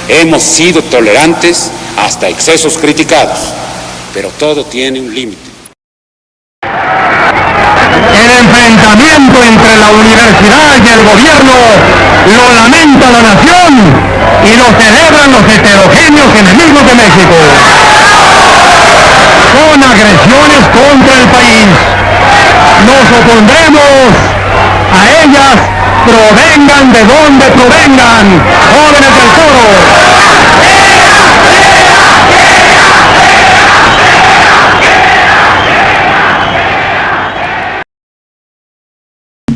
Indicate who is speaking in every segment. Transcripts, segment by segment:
Speaker 1: Hemos sido tolerantes hasta excesos criticados, pero todo tiene un límite.
Speaker 2: El enfrentamiento entre la universidad y el gobierno lo lamenta la nación y lo celebran los heterogéneos enemigos de México. Son agresiones contra el país. Nos opondremos a ellas, provengan de donde provengan, jóvenes del foro.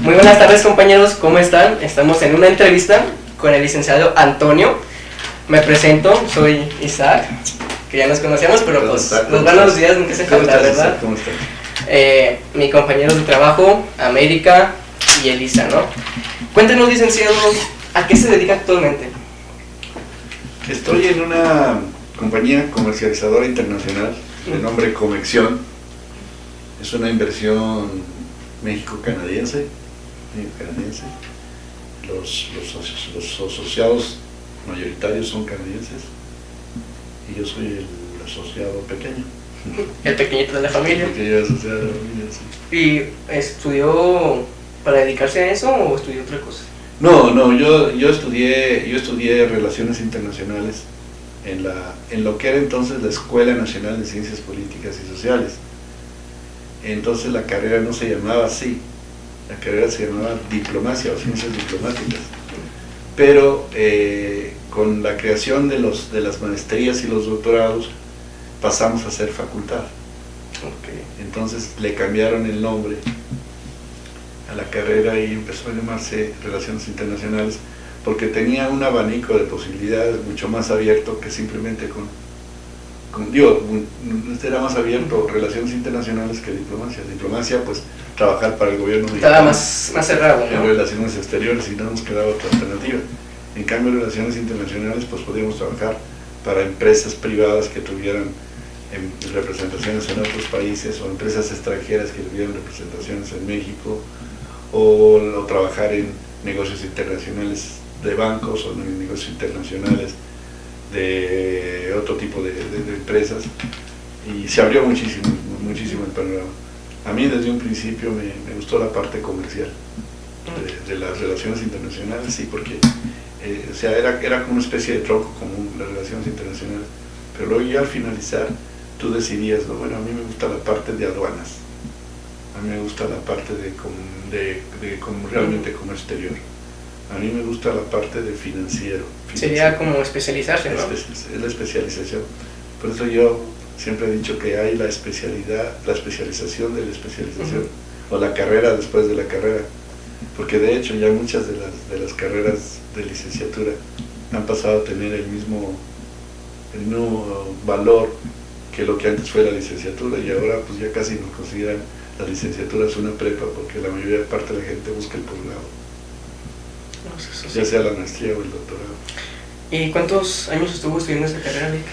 Speaker 3: Muy buenas tardes, compañeros, ¿cómo están? Estamos en una entrevista con el licenciado Antonio. Me presento, soy Isaac, que ya nos conocíamos, pero pues los buenos días nunca se faltan, ¿verdad?
Speaker 4: ¿Cómo estás?
Speaker 3: Mi compañero de trabajo, América y Elisa, ¿no? Cuéntenos, licenciado, ¿a qué se dedica actualmente?
Speaker 4: Estoy en una compañía comercializadora internacional de nombre Comexión. Es una inversión México-canadiense. Los asociados mayoritarios son canadienses y yo soy el asociado pequeño.
Speaker 3: El pequeñito de la familia.
Speaker 4: El pequeño asociado de la familia, sí.
Speaker 3: ¿Y estudió para dedicarse a eso o estudió otra cosa?
Speaker 4: No, yo estudié Relaciones Internacionales en lo que era entonces la Escuela Nacional de Ciencias Políticas y Sociales. Entonces la carrera no se llamaba así, la carrera se llamaba Diplomacia o Ciencias Diplomáticas. Pero con la creación de las maestrías y los doctorados pasamos a ser facultad.
Speaker 3: Okay.
Speaker 4: Entonces le cambiaron el nombre a la carrera y empezó a llamarse Relaciones Internacionales porque tenía un abanico de posibilidades mucho más abierto que simplemente era más abierto Relaciones Internacionales que Diplomacia. Diplomacia, pues, trabajar para el gobierno mexicano.
Speaker 3: Estaba más cerrado, ¿no?
Speaker 4: En Relaciones Exteriores y no nos quedaba otra alternativa. En cambio, Relaciones Internacionales, pues, podíamos trabajar para empresas privadas que tuvieran representaciones en otros países o empresas extranjeras que tuvieran representaciones en México o trabajar en negocios internacionales de bancos o en negocios internacionales de otro tipo de empresas, y se abrió muchísimo el panorama. A mí desde un principio me gustó la parte comercial de las relaciones internacionales, sí, porque o sea, era como una especie de tronco común las relaciones internacionales, pero luego ya al finalizar tú decidías, ¿no? Bueno, a mí me gusta la parte de aduanas, a mí me gusta la parte de realmente comercio exterior, a mí me gusta la parte de financiero.
Speaker 3: Sería como especializarse, ¿no?
Speaker 4: Es la especialización. Por eso yo siempre he dicho que hay la especialización de la especialización, o la carrera después de la carrera. Porque de hecho ya muchas de las carreras de licenciatura han pasado a tener el mismo valor que lo que antes fue la licenciatura, y ahora pues ya casi nos consideran las licenciaturas una prepa, porque la mayor parte de la gente busca el posgrado. Ya sea la maestría o el doctorado.
Speaker 3: ¿Y cuántos años estuvo estudiando esa carrera, Vic?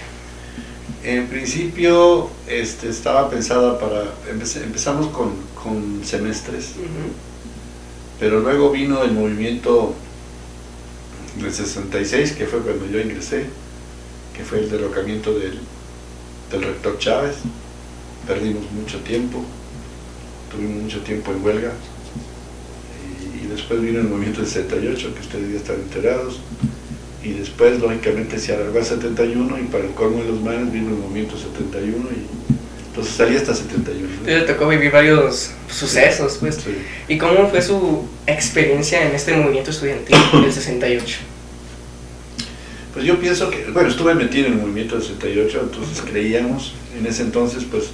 Speaker 4: En principio estaba pensada empezamos con semestres, pero luego vino el movimiento del 66, que fue cuando yo ingresé, que fue el derrocamiento del rector Chávez. Perdimos mucho tiempo, tuvimos mucho tiempo en huelga. Y después vino el movimiento del 78, que ustedes ya están enterados, y después lógicamente se alargó al 71, y para el colmo de los males vino el movimiento 71, y entonces salí hasta 71, ¿no?
Speaker 3: Le tocó vivir varios sucesos, pues.
Speaker 4: Sí.
Speaker 3: ¿Y cómo fue su experiencia en este movimiento estudiantil del 68?
Speaker 4: Pues yo pienso que, bueno, estuve metido en el movimiento del 68, entonces creíamos, en ese entonces, pues,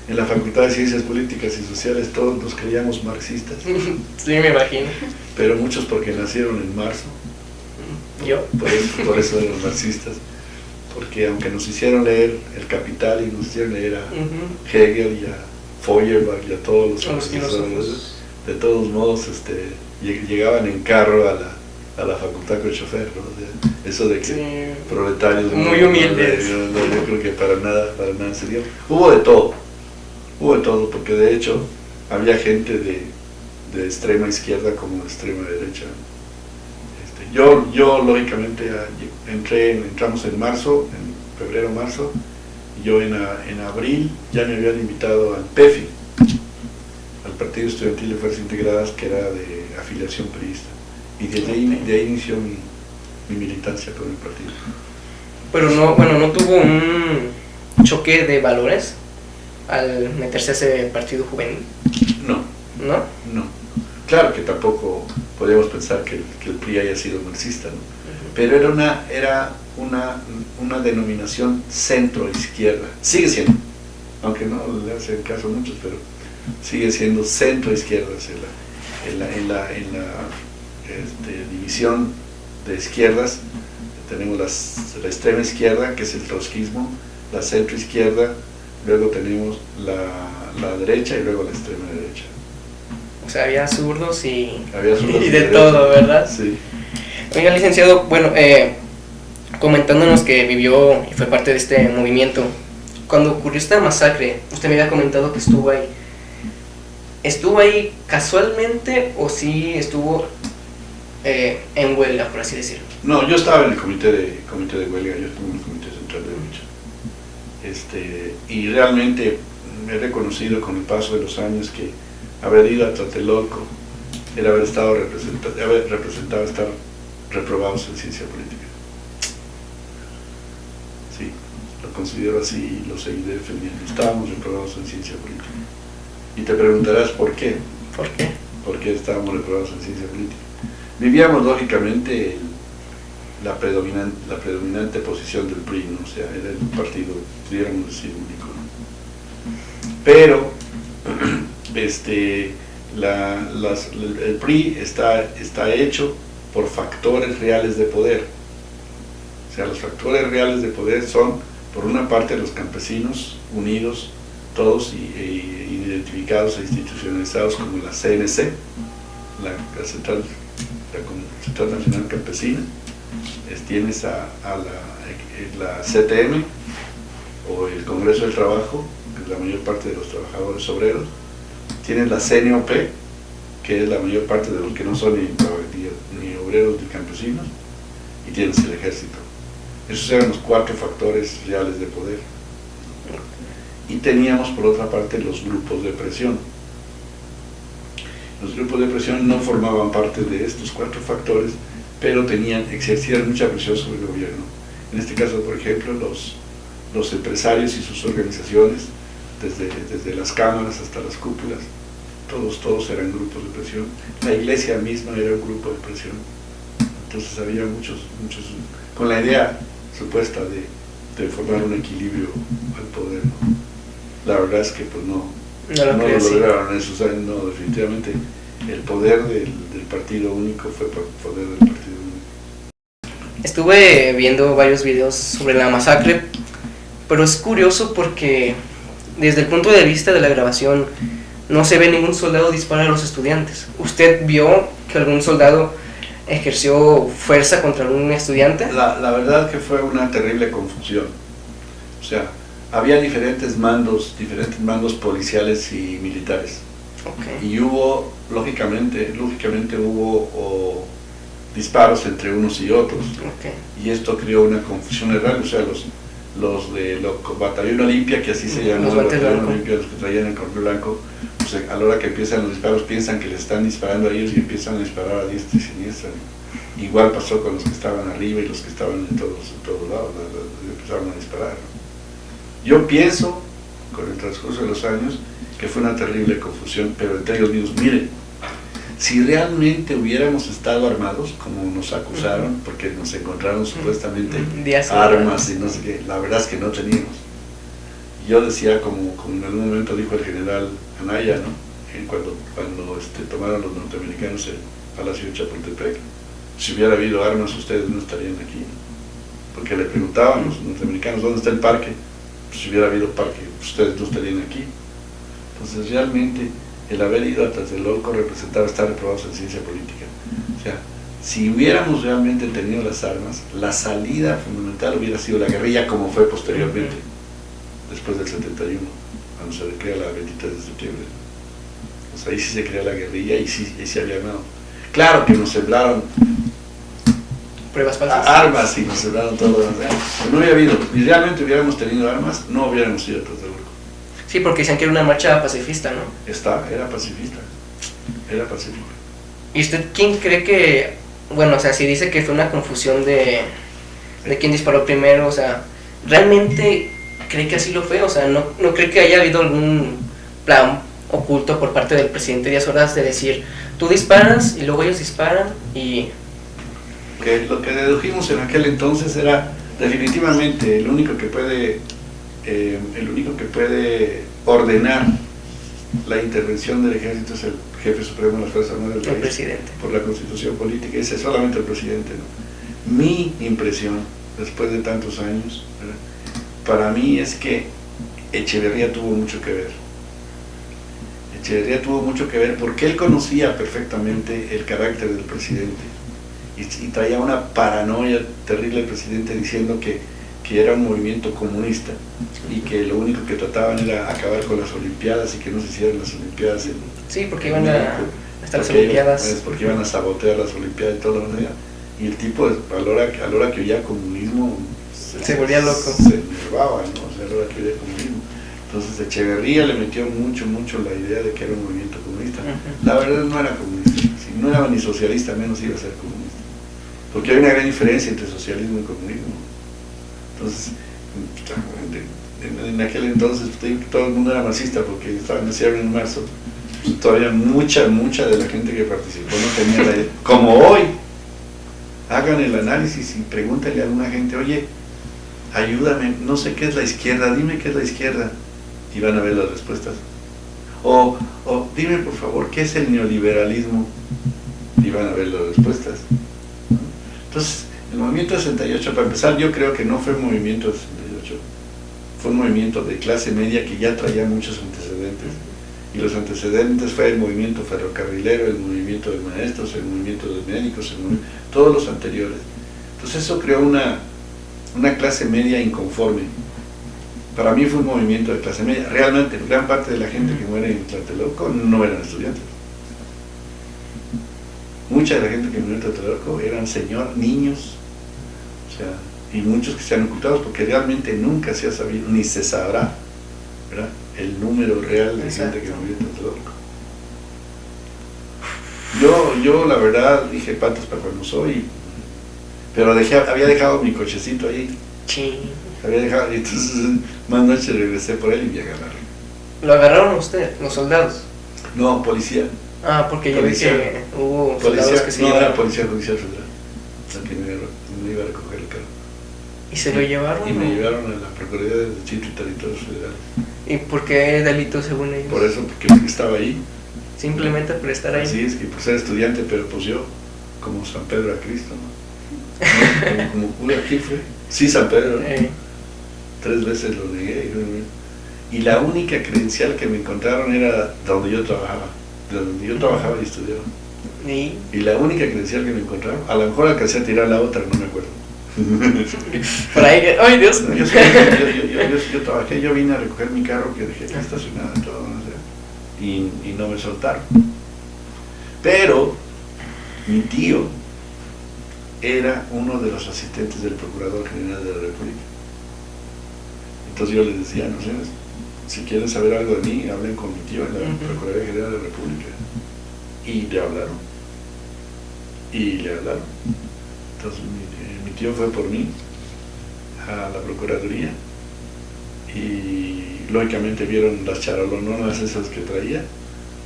Speaker 4: en la Facultad de Ciencias Políticas y Sociales todos nos creíamos marxistas.
Speaker 3: Sí, me imagino.
Speaker 4: Pero muchos porque nacieron en marzo.
Speaker 3: ¿Yo?
Speaker 4: Por eso eran marxistas. Porque aunque nos hicieron leer El Capital y nos hicieron leer a Hegel y a Feuerbach y a todos los profesores, de todos modos llegaban en carro a la facultad con chofer, ¿no? O sea, eso de que
Speaker 3: sí,
Speaker 4: proletarios
Speaker 3: muy humildes.
Speaker 4: yo creo que para nada se dio. Hubo de todo, porque de hecho había gente de extrema izquierda como de extrema derecha, Yo lógicamente entramos en marzo, en febrero-marzo, y yo en abril ya me habían invitado al PEFI, al Partido Estudiantil de Fuerzas Integradas, que era de afiliación priista, y de ahí inició mi militancia con el partido.
Speaker 3: Pero no tuvo un choque de valores al meterse a ese partido juvenil.
Speaker 4: No. Claro que tampoco podríamos pensar que el PRI haya sido marxista, ¿no? Pero era una denominación centro-izquierda. Sigue siendo, aunque no le hacen caso a muchos, pero sigue siendo centro-izquierda. En la división de izquierdas tenemos la extrema izquierda, que es el trotskismo, la centro-izquierda, luego tenemos la derecha y luego la extrema derecha.
Speaker 3: O sea, había zurdos y
Speaker 4: de
Speaker 3: derecha. Todo, ¿verdad?
Speaker 4: Sí.
Speaker 3: Oiga, licenciado, bueno, comentándonos que vivió y fue parte de este movimiento, cuando ocurrió esta masacre, usted me había comentado que estuvo ahí. ¿Estuvo ahí casualmente o sí estuvo en huelga, por así decirlo?
Speaker 4: No, yo estaba en el comité de huelga, yo estuve en el comité central de lucha. Y realmente me he reconocido con el paso de los años que haber ido a Tlatelolco era haber representado estar reprobados en ciencia política. Sí, lo considero así y lo seguiré defendiendo. Estábamos reprobados en ciencia política. Y te preguntarás por qué.
Speaker 3: ¿Por qué?
Speaker 4: ¿Por qué estábamos reprobados en ciencia política? Vivíamos lógicamente la predominante posición del PRI, ¿no? O sea, era el partido, pudiéramos decir, único, ¿no? Pero el PRI está hecho por factores reales de poder. O sea, los factores reales de poder son, por una parte, los campesinos unidos, todos identificados e institucionalizados como la CNC, la Central Nacional Campesina. Tienes a la CTM o el Congreso del Trabajo, que es la mayor parte de los trabajadores obreros. Tienes la CNOP, que es la mayor parte de los que no son ni obreros ni campesinos, y tienes el ejército. Esos eran los 4 factores reales de poder. Y teníamos por otra parte los grupos de presión. Los grupos de presión no formaban parte de estos 4 factores, pero exercían mucha presión sobre el gobierno. En este caso, por ejemplo, los empresarios y sus organizaciones, desde las cámaras hasta las cúpulas, todos eran grupos de presión. La iglesia misma era un grupo de presión. Entonces había muchos, con la idea supuesta de formar un equilibrio al poder, ¿no? La verdad es que pues no lo lograron eso. O sea, no, definitivamente el poder del partido único fue poder del partido único.
Speaker 3: Estuve viendo varios videos sobre la masacre, pero es curioso porque desde el punto de vista de la grabación no se ve ningún soldado disparar a los estudiantes. ¿Usted vio que algún soldado ejerció fuerza contra algún estudiante?
Speaker 4: La verdad es que fue una terrible confusión. O sea, había diferentes mandos policiales y militares.
Speaker 3: Okay.
Speaker 4: Y hubo, lógicamente hubo disparos entre unos y otros.
Speaker 3: Okay.
Speaker 4: Y esto creó una confusión real. O sea, los de Batallón Olimpia, que así se llama, los Batallón Olimpia, los que traían el color blanco, pues a la hora que empiezan los disparos piensan que les están disparando a ellos y empiezan a disparar a diestra y siniestra. Igual pasó con los que estaban arriba y los que estaban en todos lados, empezaron a disparar, ¿no? Yo pienso, con el transcurso de los años, que fue una terrible confusión, pero entre ellos mismos, miren, si realmente hubiéramos estado armados, como nos acusaron, porque nos encontraron supuestamente armas y no sé qué, la verdad es que no teníamos. Yo decía, como en algún momento dijo el general Anaya, ¿no? Cuando tomaron los norteamericanos el Palacio de Chapultepec, si hubiera habido armas ustedes no estarían aquí, ¿no? Porque le preguntaban los norteamericanos, ¿dónde está el parque? Pues, si hubiera habido parque, ustedes no estarían aquí. Entonces realmente el haber ido a Tlatelolco representaba estar reprobados en ciencia política. O sea, si hubiéramos realmente tenido las armas, la salida fundamental hubiera sido la guerrilla, como fue posteriormente, después del 71, cuando se crea la 23 de septiembre. Pues ahí sí se crea la guerrilla y sí había armado. Claro que nos semblaron
Speaker 3: pruebas falsas.
Speaker 4: Armas y nos cerraron todo lo demás. No hubiera habido, y realmente hubiéramos tenido armas, no hubiéramos ido a Tlatelolco.
Speaker 3: Sí, porque decían que era una marcha pacifista, ¿no?
Speaker 4: Era pacifista. Era pacífico.
Speaker 3: ¿Y usted quién cree que, bueno, o sea, si dice que fue una confusión de quién disparó primero, o sea, ¿realmente cree que así lo fue? O sea, ¿no cree que haya habido algún plan oculto por parte del presidente Díaz Ordaz de decir, tú disparas y luego ellos disparan y...
Speaker 4: Que lo que dedujimos en aquel entonces era definitivamente el único que puede ordenar la intervención del ejército es el jefe supremo de las Fuerzas Armadas del país,
Speaker 3: el presidente.
Speaker 4: por la constitución política, ese es solamente el presidente, ¿no? Mi impresión, después de tantos años, ¿verdad?, para mí es que Echeverría tuvo mucho que ver. Echeverría tuvo mucho que ver porque él conocía perfectamente el carácter del presidente y traía una paranoia terrible el presidente diciendo que era un movimiento comunista y que lo único que trataban era acabar con las Olimpiadas y que no se hicieran las Olimpiadas en...
Speaker 3: Sí, porque iban hasta las Olimpiadas.
Speaker 4: Porque iban a sabotear las Olimpiadas y todo lo demás. Y el tipo, a la hora que oía comunismo,
Speaker 3: se volvía loco.
Speaker 4: Se enervaba, ¿no? O sea, a la hora que oía comunismo. Entonces Echeverría le metió mucho la idea de que era un movimiento comunista. La verdad no era comunista, si no era ni socialista, menos iba a ser comunista. Porque hay una gran diferencia entre socialismo y comunismo. Entonces, en aquel entonces todo el mundo era marxista porque estaba nacido en marzo. Todavía mucha de la gente que participó no tenía la idea. Como hoy, hagan el análisis y pregúntenle a alguna gente, oye, ayúdame, no sé qué es la izquierda, dime qué es la izquierda, y van a ver las respuestas. O dime por favor, ¿qué es el neoliberalismo? Y van a ver las respuestas. Entonces, el movimiento 68, para empezar, yo creo que no fue un movimiento 68, fue un movimiento de clase media que ya traía muchos antecedentes, y los antecedentes fue el movimiento ferrocarrilero, el movimiento de maestros, el movimiento de médicos, todos los anteriores. Entonces eso creó una clase media inconforme. Para mí fue un movimiento de clase media. Realmente, gran parte de la gente que muere en Tlatelolco no eran estudiantes. Mucha de la gente que murió en Tlatelolco eran niños, o sea, y muchos que se han ocultado porque realmente nunca se ha sabido, ni se sabrá, ¿verdad?, el número real de gente que murió en Tlatelolco. Yo la verdad dije patas para cuando soy, pero había dejado mi cochecito ahí.
Speaker 3: Sí.
Speaker 4: Había dejado, y entonces más noche regresé por él y me agarraron.
Speaker 3: ¿Lo agarraron a usted, los soldados?
Speaker 4: No, policía.
Speaker 3: Ah, porque yo vi que hubo soldados que se
Speaker 4: no,
Speaker 3: llevaron.
Speaker 4: era policía judicial federal, la que me iba a recoger el carro.
Speaker 3: ¿Y se lo llevaron?
Speaker 4: Y me llevaron a la Procuraduría de Distrito y Territorios Federales.
Speaker 3: ¿Y por qué delito según ellos?
Speaker 4: Por eso, porque estaba ahí.
Speaker 3: Simplemente por estar ahí.
Speaker 4: Sí, es que por ser estudiante, pero pues yo, como San Pedro a Cristo, ¿no? como cura aquí fue. Sí, San Pedro. 3 veces lo negué. Y la única credencial que me encontraron era donde yo trabajaba. De donde yo trabajaba y estudiaba. Y la única credencial que me encontraron, a lo mejor alcancé a tirar la otra, no me acuerdo.
Speaker 3: Por ahí, ¡ay Dios!
Speaker 4: Yo trabajé, yo vine a recoger mi carro que dejé aquí estacionado y todo, no sé, y no me soltaron. Pero mi tío era uno de los asistentes del Procurador General de la República. Entonces yo les decía, no sé, si quieren saber algo de mí, hablen con mi tío en la Procuraduría General de la República. Y le hablaron. Entonces mi tío fue por mí a la Procuraduría y lógicamente vieron las charolononas esas que traía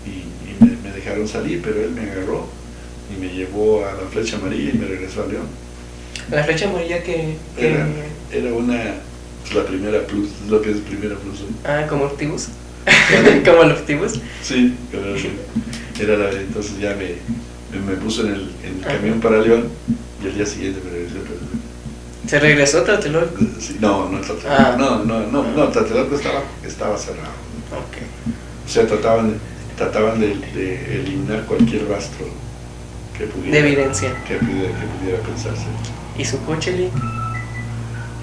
Speaker 4: y me dejaron salir, pero él me agarró y me llevó a la Flecha Amarilla y me regresó a León.
Speaker 3: ¿La Flecha Amarilla que
Speaker 4: Era la primera plus, lo que es primera plus.
Speaker 3: Ah, como Optimus. Como el Optimus.
Speaker 4: Sí, entonces ya me puso en el camión para León y el día siguiente me regresé.
Speaker 3: ¿Se regresó a Tlatelolco?
Speaker 4: Sí, no, Tlatelolco. No, Tlatelolco estaba cerrado.
Speaker 3: Okay.
Speaker 4: O sea, trataban de eliminar cualquier rastro que pudiera,
Speaker 3: de evidencia
Speaker 4: que pudiera pensarse.
Speaker 3: ¿Y su coche, Lee?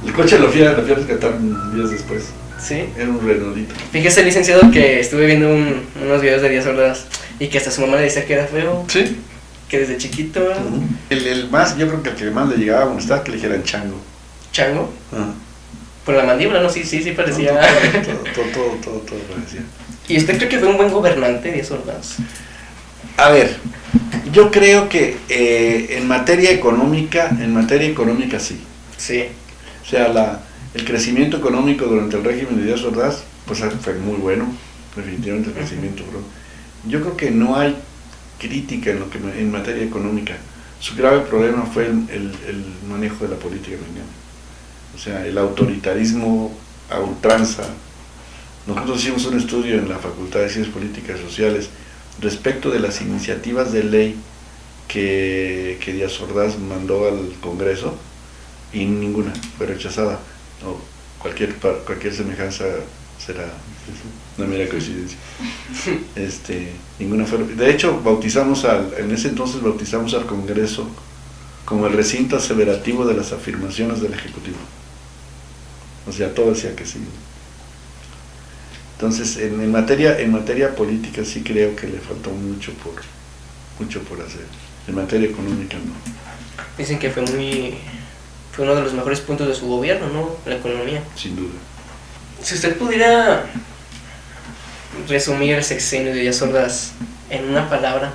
Speaker 4: El coche lo fui a rescatar días después.
Speaker 3: ¿Sí?
Speaker 4: Era un Renaultito.
Speaker 3: Fíjese, licenciado, que estuve viendo unos videos de Díaz Ordaz y que hasta su mamá le decía que era feo.
Speaker 4: Sí.
Speaker 3: que desde chiquito...
Speaker 4: El más, yo creo que el que más le llegaba a molestar que le dijeran chango.
Speaker 3: ¿Chango?
Speaker 4: Ajá.
Speaker 3: Por la mandíbula, ¿no? Sí parecía...
Speaker 4: Todo parecía.
Speaker 3: ¿Y usted cree que fue un buen gobernante, Díaz Ordaz?
Speaker 4: A ver, yo creo que en materia económica sí.
Speaker 3: Sí.
Speaker 4: O sea, el crecimiento económico durante el régimen de Díaz Ordaz pues fue muy bueno, definitivamente el crecimiento. Bro. Yo creo que no hay crítica en materia económica. Su grave problema fue el manejo de la política mexicana. O sea, el autoritarismo a ultranza. Nosotros hicimos un estudio en la Facultad de Ciencias Políticas y Sociales respecto de las iniciativas de ley que Díaz Ordaz mandó al Congreso y ninguna fue rechazada. No, cualquier semejanza será una mera coincidencia. Ninguna fue. De hecho, en ese entonces bautizamos al Congreso como el recinto aseverativo de las afirmaciones del Ejecutivo. O sea, todo decía que sí. Entonces, en materia política sí creo que le faltó mucho por hacer. En materia económica no.
Speaker 3: Dicen que fue uno de los mejores puntos de su gobierno, ¿no? La economía.
Speaker 4: Sin duda.
Speaker 3: Si usted pudiera resumir el sexenio de Díaz Ordaz en una palabra,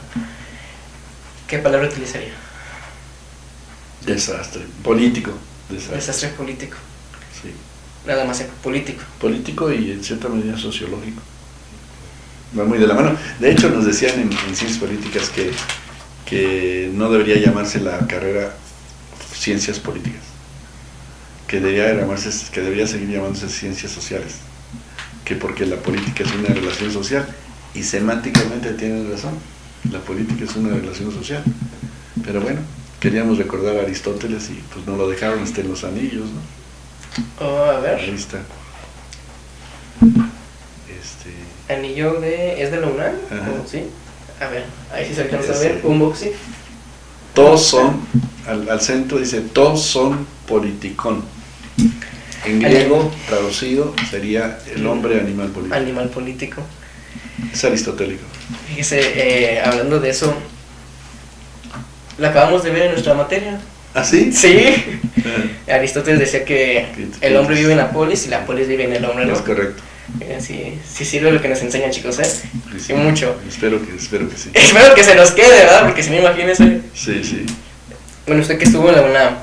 Speaker 3: ¿qué palabra utilizaría?
Speaker 4: Desastre. Político.
Speaker 3: Desastre político.
Speaker 4: Sí.
Speaker 3: Nada más político.
Speaker 4: Político y en cierta medida sociológico. Va muy de la mano. De hecho, nos decían en Ciencias Políticas que no debería llamarse la carrera Ciencias Políticas, que debería seguir llamándose Ciencias Sociales, que porque la política es una relación social, y semánticamente tienen razón, la política es una relación social, pero bueno, queríamos recordar a Aristóteles y pues no lo dejaron hasta en los anillos, ¿no?
Speaker 3: Oh, a ver.
Speaker 4: Ahí está.
Speaker 3: Anillo ¿es de la UNAM? ¿Sí? A ver, ahí sí se alcanza a ver, un boxing.
Speaker 4: Todos son, al centro dice, todos son politikon. En griego, traducido, sería el hombre animal político.
Speaker 3: Animal político.
Speaker 4: Es aristotélico.
Speaker 3: Fíjese, hablando de eso, lo acabamos de ver en nuestra materia.
Speaker 4: ¿Ah, sí?
Speaker 3: Sí. Aristóteles decía que el hombre vive en la polis y la polis vive en el hombre, ¿no?
Speaker 4: Es correcto.
Speaker 3: Sí sirve lo que nos enseñan, chicos, ¿eh? Sí, mucho.
Speaker 4: Espero que sí.
Speaker 3: Espero que se nos quede, ¿verdad? Porque si no, imagínense.
Speaker 4: Sí.
Speaker 3: Bueno, usted que estuvo en la UNAM,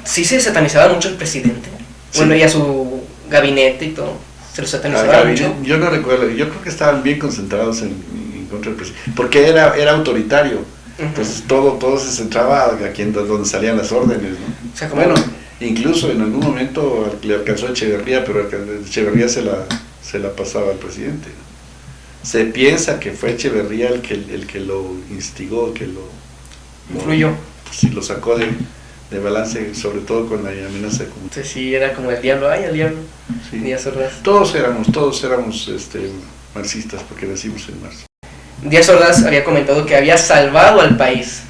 Speaker 3: ¿sí se satanizaba mucho el presidente? Sí. Bueno, y a su gabinete y todo, ¿se lo satanizaba mucho?
Speaker 4: Yo no recuerdo, yo creo que estaban bien concentrados en contra del presidente, porque era autoritario. Entonces todo se centraba donde salían las órdenes, ¿no? O sea, bueno, incluso en algún momento le alcanzó a Echeverría, pero Echeverría se la pasaba al presidente. Se piensa que fue Echeverría el que lo instigó, que lo
Speaker 3: influyó.
Speaker 4: Sí, lo sacó de balance, sobre todo con la amenaza de comunidad.
Speaker 3: Entonces sí, era como el diablo, el diablo.
Speaker 4: Sí.
Speaker 3: Díaz Ordaz.
Speaker 4: Todos éramos marxistas, porque nacimos en marzo.
Speaker 3: Díaz Ordaz había comentado que había salvado al país,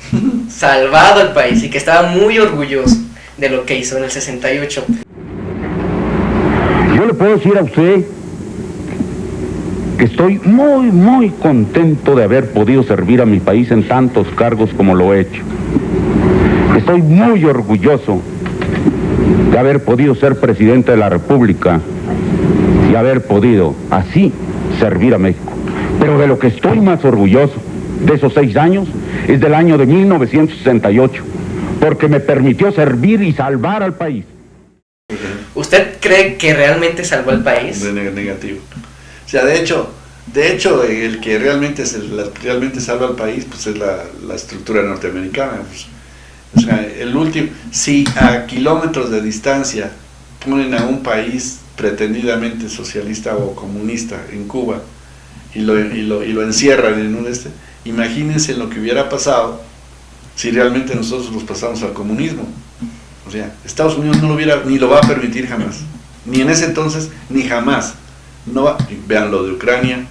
Speaker 3: y que estaba muy orgulloso de lo que hizo en el 68.
Speaker 2: Yo le puedo decir a usted que estoy muy, muy contento de haber podido servir a mi país en tantos cargos como lo he hecho. Estoy muy orgulloso de haber podido ser presidente de la República y haber podido así servir a México. Pero de lo que estoy más orgulloso de esos 6 años es del año de 1968, porque me permitió servir y salvar al país.
Speaker 3: ¿Usted cree que realmente salvó al país?
Speaker 4: Negativo. O sea, de hecho el que realmente salva al país pues es la estructura norteamericana. Pues. O sea, si a kilómetros de distancia ponen a un país pretendidamente socialista o comunista en Cuba y lo encierran en imagínense lo que hubiera pasado si realmente nosotros nos pasamos al comunismo. O sea, Estados Unidos no ni lo va a permitir jamás, ni en ese entonces ni jamás. Vean lo de Ucrania.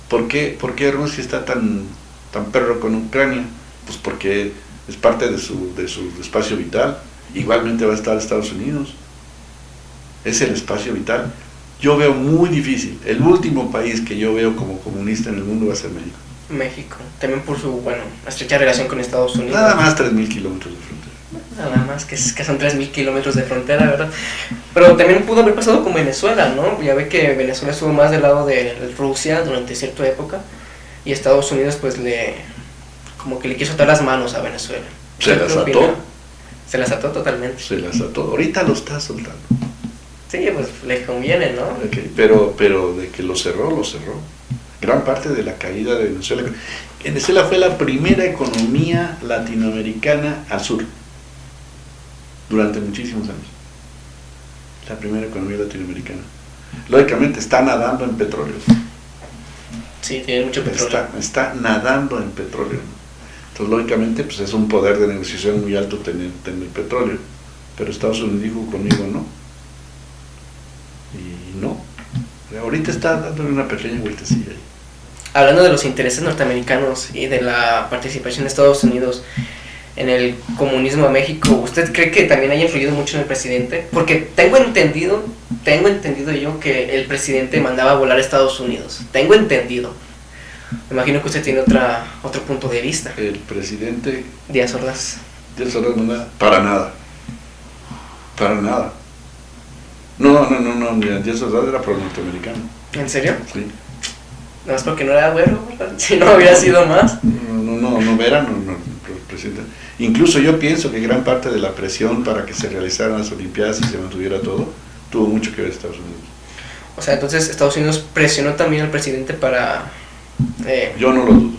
Speaker 4: ¿Por qué Rusia está tan perro con Ucrania? Pues porque es parte de su espacio vital. Igualmente va a estar Estados Unidos. Es el espacio vital. Yo veo muy difícil. El último país que yo veo como comunista en el mundo va a ser México.
Speaker 3: México, también por su, bueno, estrecha relación con Estados Unidos.
Speaker 4: Nada más 3.000 kilómetros de frontera.
Speaker 3: Nada más, que son 3.000 kilómetros de frontera, ¿verdad? Pero también pudo haber pasado con Venezuela, ¿no? Ya ve que Venezuela estuvo más del lado de Rusia durante cierta época y Estados Unidos pues como que le quiso atar las manos a Venezuela.
Speaker 4: Se las ató.
Speaker 3: Se las ató totalmente.
Speaker 4: Se las ató. Ahorita lo está soltando.
Speaker 3: Sí, pues le conviene, ¿no?
Speaker 4: Okay, pero de que lo cerró, lo cerró. Gran parte de la caída de Venezuela. Venezuela fue la primera economía latinoamericana al sur durante muchísimos años. La primera economía latinoamericana. Lógicamente está nadando en petróleo.
Speaker 3: Sí, tiene mucho petróleo.
Speaker 4: Está nadando en petróleo. Entonces, lógicamente, pues es un poder de negociación muy alto tener petróleo. Pero Estados Unidos dijo conmigo no. Y no. Ahorita está dándole una pequeña vueltecilla ahí.
Speaker 3: Hablando de los intereses norteamericanos y de la participación de Estados Unidos en el comunismo a México, ¿usted cree que también haya influido mucho en el presidente? Porque tengo entendido yo que el presidente mandaba a volar a Estados Unidos. Tengo entendido. Me imagino que usted tiene otro punto de vista.
Speaker 4: El presidente
Speaker 3: Díaz Ordaz.
Speaker 4: Díaz Ordaz no nada. Para nada. Para nada. No, Díaz Ordaz era pro-norteamericano.
Speaker 3: ¿En serio?
Speaker 4: Sí.
Speaker 3: No es porque no era güero, ¿verdad? Si no hubiera sido más.
Speaker 4: No era, presidente. Incluso yo pienso que gran parte de la presión para que se realizaran las Olimpiadas y se mantuviera todo, tuvo mucho que ver Estados Unidos.
Speaker 3: O sea, entonces Estados Unidos presionó también al presidente para...
Speaker 4: yo no lo dudo.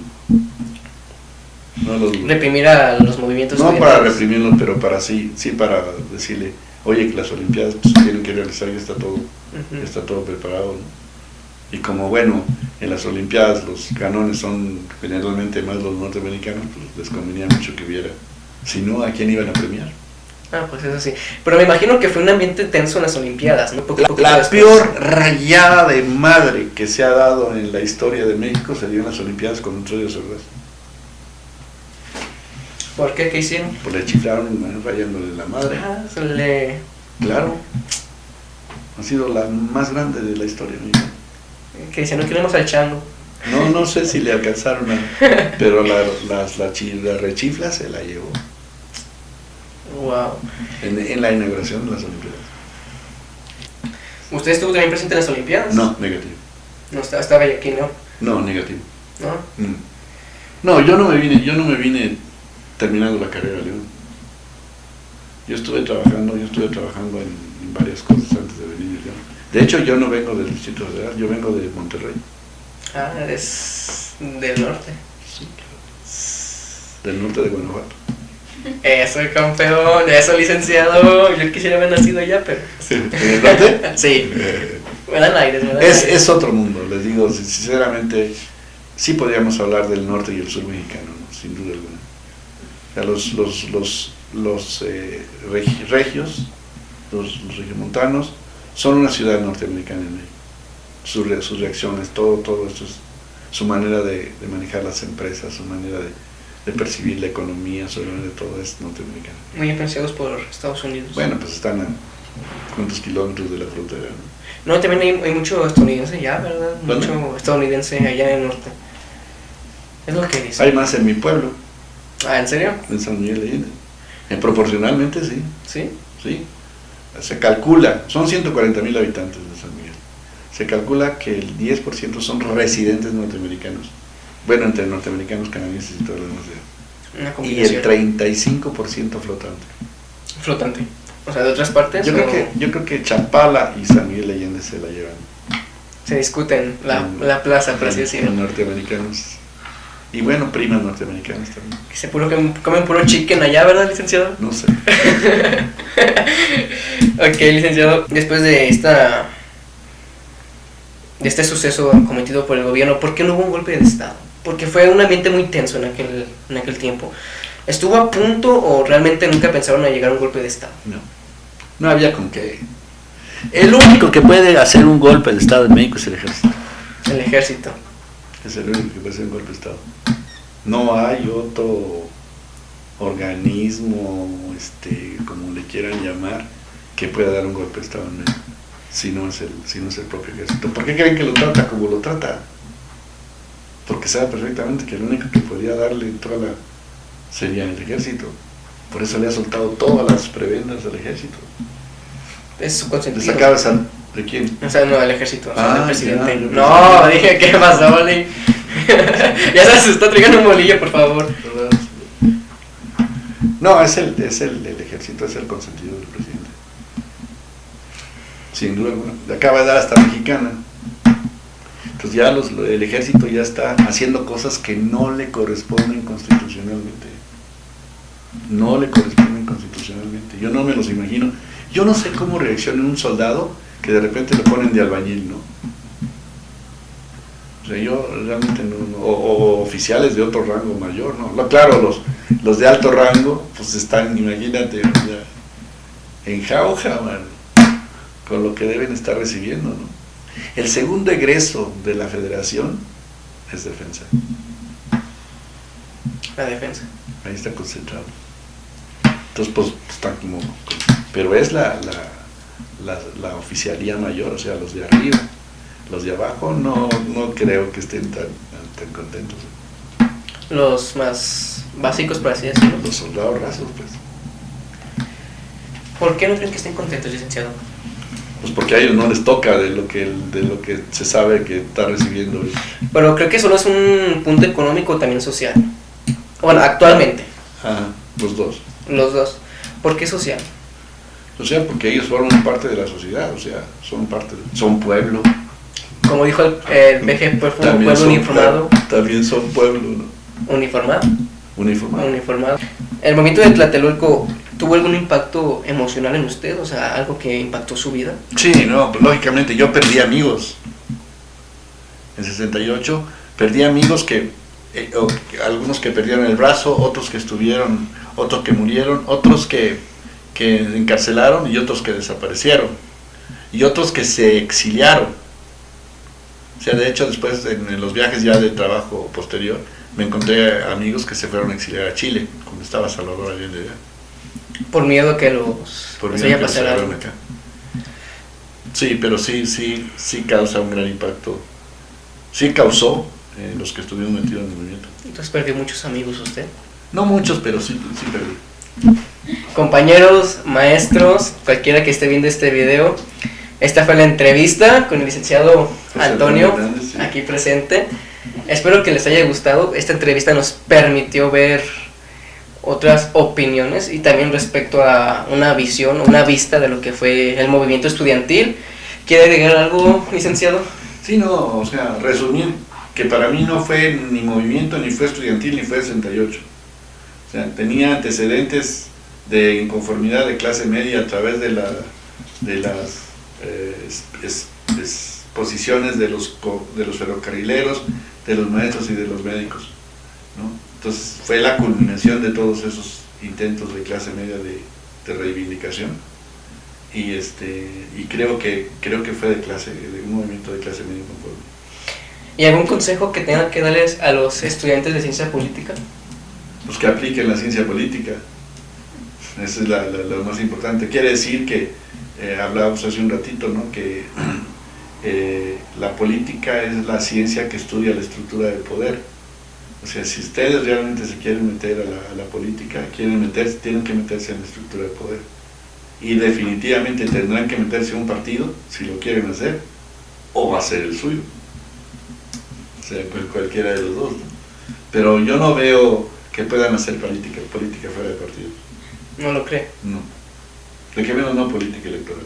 Speaker 4: No lo dudo.
Speaker 3: Reprimir a los movimientos.
Speaker 4: No para reprimirlos, pero para sí para decirle, oye, que las Olimpiadas pues, tienen que realizar, ya está todo preparado, ¿no? Y como bueno, en las Olimpiadas los canones son generalmente más los norteamericanos, pues les convenía mucho que hubiera. Si no, ¿a quién iban a premiar?
Speaker 3: Ah, pues eso sí. Pero me imagino que fue un ambiente tenso en las Olimpiadas, ¿no?
Speaker 4: La peor rayada de madre que se ha dado en la historia de México se dio en las Olimpiadas con un Díaz Ordaz.
Speaker 3: ¿Por qué? ¿Qué hicieron?
Speaker 4: Pues le chiflaron rayándole la madre. Claro. Ha sido la más grande de la historia mexicana.
Speaker 3: Que dice, no queremos al chango.
Speaker 4: No sé si le alcanzaron pero la rechifla se la llevó.
Speaker 3: Wow.
Speaker 4: En la inauguración de las Olimpiadas.
Speaker 3: ¿Usted estuvo también presente en las Olimpiadas?
Speaker 4: No, negativo.
Speaker 3: No, estaba aquí, ¿no?
Speaker 4: No, negativo.
Speaker 3: ¿No?
Speaker 4: No, yo no me vine terminando la carrera, León. Yo estuve trabajando en varias cosas antes de venir, León. De hecho, yo no vengo del Distrito Federal, yo vengo de Monterrey.
Speaker 3: Ah, eres del norte.
Speaker 4: Sí, claro. Del norte de Guanajuato.
Speaker 3: Eso, campeón, eso, licenciado. Yo quisiera haber nacido allá, pero...
Speaker 4: ¿En el norte?
Speaker 3: Sí. Me dan aires,
Speaker 4: Es otro mundo, les digo, sinceramente, sí podríamos hablar del norte y el sur mexicano, ¿no? Sin duda alguna. O sea, los regiomontanos, son una ciudad norteamericana en México. Sus reacciones, todo esto es su manera de manejar las empresas, su manera de percibir la economía, su manera de todo es norteamericana.
Speaker 3: Muy influenciados por Estados Unidos.
Speaker 4: Bueno, pues están a cuántos kilómetros de la frontera, ¿no?
Speaker 3: No, también hay mucho estadounidense allá, ¿verdad?
Speaker 4: ¿Dónde?
Speaker 3: Mucho estadounidense allá en el norte. Es lo que dice.
Speaker 4: Hay más en mi pueblo.
Speaker 3: Ah, ¿en serio?
Speaker 4: En San Miguel de Allende. Proporcionalmente sí.
Speaker 3: ¿Sí?
Speaker 4: Sí. Se calcula, son 140,000 habitantes de San Miguel. Se calcula que el 10% son residentes norteamericanos. Bueno, entre norteamericanos, canadienses y todo lo demás.
Speaker 3: Una
Speaker 4: Y el 35% flotante.
Speaker 3: Flotante. O sea, de otras partes.
Speaker 4: Yo creo que Chapala y San Miguel de Allende se la llevan.
Speaker 3: Se discuten la plaza, por así decirlo.
Speaker 4: Norteamericanos. Y bueno, primas norteamericanas también.
Speaker 3: Que se comen puro chicken allá, ¿verdad, licenciado?
Speaker 4: No sé.
Speaker 3: Ok, licenciado, después de este suceso cometido por el gobierno, ¿por qué no hubo un golpe de Estado? Porque fue un ambiente muy tenso en aquel tiempo. ¿Estuvo a punto o realmente nunca pensaron a llegar a un golpe de Estado?
Speaker 4: No había con qué. El único que puede hacer un golpe de Estado en México es el ejército.
Speaker 3: El ejército.
Speaker 4: Es el único que puede hacer un golpe de Estado. No hay otro organismo, como le quieran llamar, que pueda dar un golpe de Estado en México, si no es el propio ejército. ¿Por qué creen que lo trata como lo trata? porque sabe perfectamente que el único que podía darle toda la sería el ejército. Por eso le ha soltado todas las prebendas al ejército.
Speaker 3: Es su
Speaker 4: ¿Le
Speaker 3: consentido.
Speaker 4: sacaba esa? ¿De quién?
Speaker 3: O sea, no, del ejército, o sea, del presidente.
Speaker 4: Ya,
Speaker 3: No, dije, ¿qué pasó, Oli? Ya se asustó, traigan un bolillo, por favor.
Speaker 4: No, es el ejército, es el consentido del presidente. Sin duda alguna. Le acaba de dar hasta mexicana. Entonces ya el ejército ya está haciendo cosas que no le corresponden constitucionalmente. No le corresponden constitucionalmente. Yo no me los imagino. Yo no sé cómo reacciona un soldado que de repente lo ponen de albañil, ¿no? O sea, yo realmente no, o oficiales de otro rango mayor, ¿no? Claro, los de alto rango, pues están, imagínate, ya en jauja, man, con lo que deben estar recibiendo, ¿no? El segundo egreso de la federación es defensa.
Speaker 3: La defensa.
Speaker 4: Ahí está concentrado. Entonces, pues, están como... Pero es la oficialía mayor, o sea, los de arriba. Los de abajo no creo que estén tan contentos.
Speaker 3: Los más básicos, por así decirlo.
Speaker 4: Los soldados rasos, pues.
Speaker 3: ¿Por qué no creen que estén contentos, licenciado?
Speaker 4: Pues porque a ellos no les toca de lo que se sabe que está recibiendo.
Speaker 3: Pero creo que solo es un punto económico, también social. Bueno, actualmente.
Speaker 4: Ajá, los dos.
Speaker 3: Los dos. ¿Por qué social?
Speaker 4: O sea, porque ellos forman parte de la sociedad, o sea, son pueblo.
Speaker 3: Como dijo el PG, pueblo uniformado.
Speaker 4: También son pueblo, ¿no?
Speaker 3: ¿Uniformado?
Speaker 4: Uniformado.
Speaker 3: Uniformado. ¿El movimiento de Tlatelolco tuvo algún impacto emocional en usted? O sea, algo que impactó su vida.
Speaker 4: Sí, no, pues lógicamente yo perdí amigos. En 68 perdí amigos algunos que perdieron el brazo, otros que murieron, otros que encarcelaron y otros que desaparecieron y otros que se exiliaron. O sea, de hecho, después en los viajes ya de trabajo posterior me encontré amigos que se fueron a exiliar a Chile cuando estaba Salvador Allende allá.
Speaker 3: Por miedo a que
Speaker 4: Por
Speaker 3: les
Speaker 4: miedo
Speaker 3: vaya a
Speaker 4: que
Speaker 3: pasar
Speaker 4: los
Speaker 3: algo.
Speaker 4: agarren acá. Sí, pero sí causa un gran impacto. Sí causó los que estuvieron metidos en el movimiento.
Speaker 3: Entonces perdió muchos amigos usted.
Speaker 4: No muchos, pero sí perdí.
Speaker 3: Compañeros, maestros, cualquiera que esté viendo este video, esta fue la entrevista con el licenciado
Speaker 4: José
Speaker 3: Antonio,
Speaker 4: Hernández, sí.
Speaker 3: aquí presente. Espero que les haya gustado. Esta entrevista nos permitió ver otras opiniones y también respecto a una visión, una vista de lo que fue el movimiento estudiantil. ¿Quiere agregar algo, licenciado?
Speaker 4: Sí, no, o sea, resumir que para mí no fue ni movimiento, ni fue estudiantil, ni fue 68. O sea, tenía antecedentes de inconformidad de clase media a través de las posiciones de los ferrocarrileros, de los maestros y de los médicos, ¿no? Entonces fue la culminación de todos esos intentos de clase media de reivindicación y creo que fue de un movimiento de clase media conforme.
Speaker 3: ¿Y algún consejo que tengan que darles a los estudiantes de ciencia política?
Speaker 4: Pues que apliquen la ciencia política. Eso es lo más importante. Quiere decir que hablábamos hace un ratito, ¿no? Que la política es la ciencia que estudia la estructura del poder. O sea, si ustedes realmente se quieren meter a la política, tienen que meterse en la estructura del poder. Y definitivamente tendrán que meterse en un partido, si lo quieren hacer, o hacer el suyo. O sea, cualquiera de los dos, ¿no? Pero yo no veo que puedan hacer política fuera de partido.
Speaker 3: ¿No lo cree?
Speaker 4: No. De que menos no política electoral.